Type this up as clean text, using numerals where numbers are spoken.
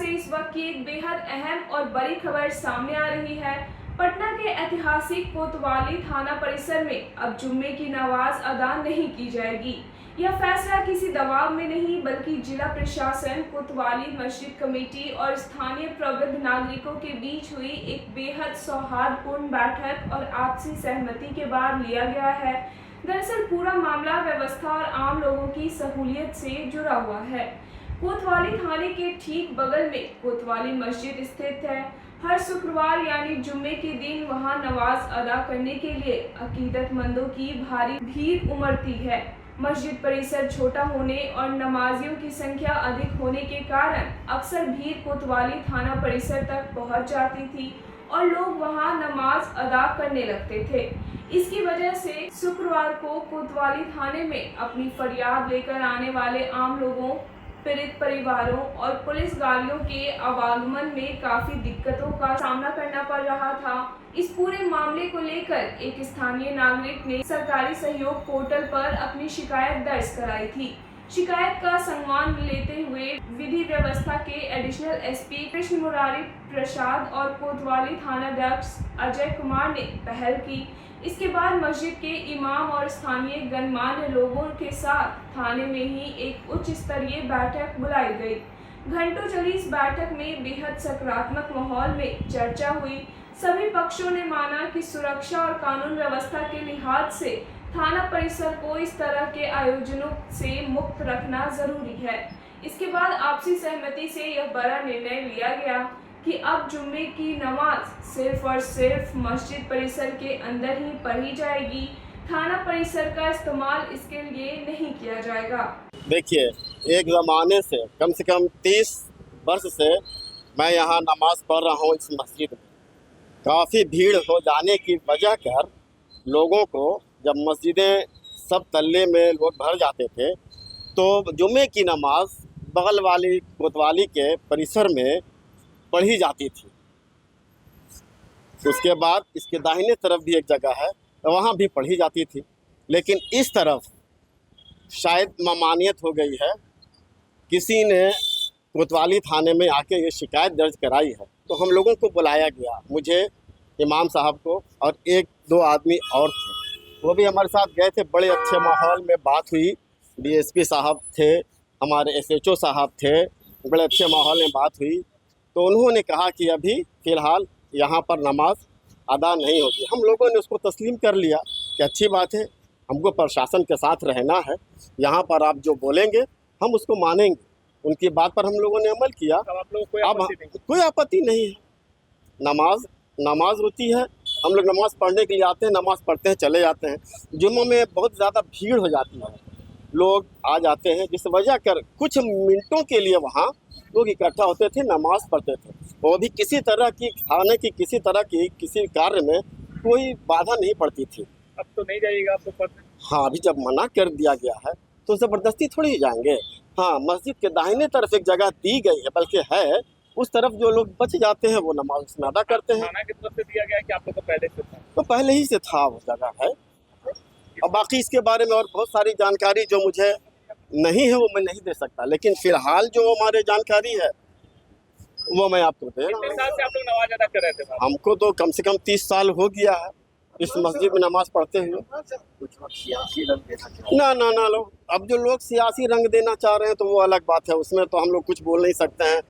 से इस वक्त की एक बेहद अहम और बड़ी खबर सामने आ रही है। पटना के ऐतिहासिक कोतवाली थाना परिसर में अब जुम्मे की नमाज अदा नहीं की जाएगी। यह फैसला किसी दबाव में नहीं बल्कि जिला प्रशासन, कोतवाली मस्जिद कमेटी और स्थानीय प्रबुद्ध नागरिकों के बीच हुई एक बेहद सौहार्दपूर्ण बैठक और आपसी सहमति के बाद लिया गया है। दरअसल पूरा मामला व्यवस्था और आम लोगों की सहूलियत से जुड़ा हुआ है। कोतवाली थाने के ठीक बगल में कोतवाली मस्जिद स्थित है। हर शुक्रवार यानी जुम्मे के दिन वहां नमाज अदा करने के लिए अकीदतमंदों की भारी भीड़ उमड़ती है। मस्जिद परिसर छोटा होने और नमाजियों की संख्या अधिक होने के कारण अक्सर भीड़ कोतवाली थाना परिसर तक पहुंच जाती थी और लोग वहां नमाज अदा करने लगते थे। इसकी वजह से शुक्रवार को कोतवाली थाने में अपनी फरियाद लेकर आने वाले आम लोगों, पीड़ित परिवारों और पुलिस गाड़ियों के आवागमन में काफी दिक्कतों का सामना करना पड़ रहा था। इस पूरे मामले को लेकर एक स्थानीय नागरिक ने सरकारी सहयोग पोर्टल पर अपनी शिकायत दर्ज कराई थी। शिकायत का संज्ञान लेते हुए विधि व्यवस्था के एडिशनल एसपी कृष्ण मुरारी प्रसाद और कोतवाली थानाध्यक्ष अजय कुमार ने पहल की। इसके बाद मस्जिद के इमाम और स्थानीय गणमान्य लोगों के साथ थाने में ही एक उच्च स्तरीय बैठक बुलाई गई। घंटों चली इस बैठक में बेहद सकारात्मक माहौल में चर्चा हुई। सभी पक्षों ने माना कि सुरक्षा और कानून व्यवस्था के लिहाज से थाना परिसर को इस तरह के आयोजनों से मुक्त रखना जरूरी है। इसके बाद आपसी सहमति से यह बड़ा निर्णय लिया गया कि अब जुम्मे की नमाज सिर्फ और सिर्फ मस्जिद परिसर के अंदर ही पढ़ी जाएगी। थाना परिसर का इस्तेमाल इसके लिए नहीं किया जाएगा। देखिए, एक ज़माने से कम 30 वर्ष से मैं यहाँ नमाज पढ़ रहा हूँ। इस मस्जिद में काफ़ी भीड़ हो जाने की वजह कर लोगों को, जब मस्जिदें सब तल्ले में लोग भर जाते थे, तो जुम्मे की नमाज बगल वाली कोतवाली के परिसर में पढ़ी जाती थी। उसके बाद इसके दाहिने तरफ भी एक जगह है, वहाँ भी पढ़ी जाती थी। लेकिन इस तरफ शायद ममानियत हो गई है, किसी ने कोतवाली थाने में आके ये शिकायत दर्ज कराई है। तो हम लोगों को बुलाया गया, मुझे, इमाम साहब को और 1-2 आदमी और थे, वो भी हमारे साथ गए थे। बड़े अच्छे माहौल में बात हुई। डीएसपी साहब थे, हमारे एसएचओ साहब थे, बड़े अच्छे माहौल में बात हुई। तो उन्होंने कहा कि अभी फ़िलहाल यहाँ पर नमाज अदा नहीं होगी। हम लोगों ने उसको तस्लीम कर लिया कि अच्छी बात है, हमको प्रशासन के साथ रहना है, यहाँ पर आप जो बोलेंगे हम उसको मानेंगे। उनकी बात पर हम लोगों ने अमल किया। आप लोगों को कोई आपत्ति नहीं है। नमाज होती है, हम लोग नमाज़ पढ़ने के लिए आते हैं, नमाज़ पढ़ते हैं, चले जाते हैं। जुम्मे में बहुत ज़्यादा भीड़ हो जाती है, लोग आ जाते हैं, जिस वजह कर कुछ मिनटों के लिए वहाँ लोग इकट्ठा होते थे, नमाज़ पढ़ते थे। वो भी किसी तरह की खाने की, किसी तरह की किसी कार्य में कोई बाधा नहीं पड़ती थी। अब तो नहीं जाइएगा आपको पढ़ने? हाँ, अभी जब मना कर दिया गया है तो ज़बरदस्ती थोड़ी ही जाएंगे। हाँ, मस्जिद के दाहिने तरफ एक जगह दी गई है, बल्कि है, उस तरफ जो लोग बच जाते हैं वो नमाज उसमें अदा करते हैं। थाना की तरफ से दिया गया है कि आप लोग को पहले से था? तो पहले ही से था, वो जगह है। और बाकी इसके बारे में और बहुत सारी जानकारी जो मुझे नहीं है वो मैं नहीं दे सकता, लेकिन फ़िलहाल जो हमारे जानकारी है वो मैं आपको दे रहा कितने हूँ। साल से आप लोग नमाज अदा कर रहे थे? हमको तो कम से कम 30 साल हो गया है इस मस्जिद में नमाज पढ़ते हुए। ना लो, अब जो लोग सियासी रंग देना चाह रहे हैं तो वो अलग बात है, उसमें तो हम लोग कुछ बोल नहीं सकते हैं।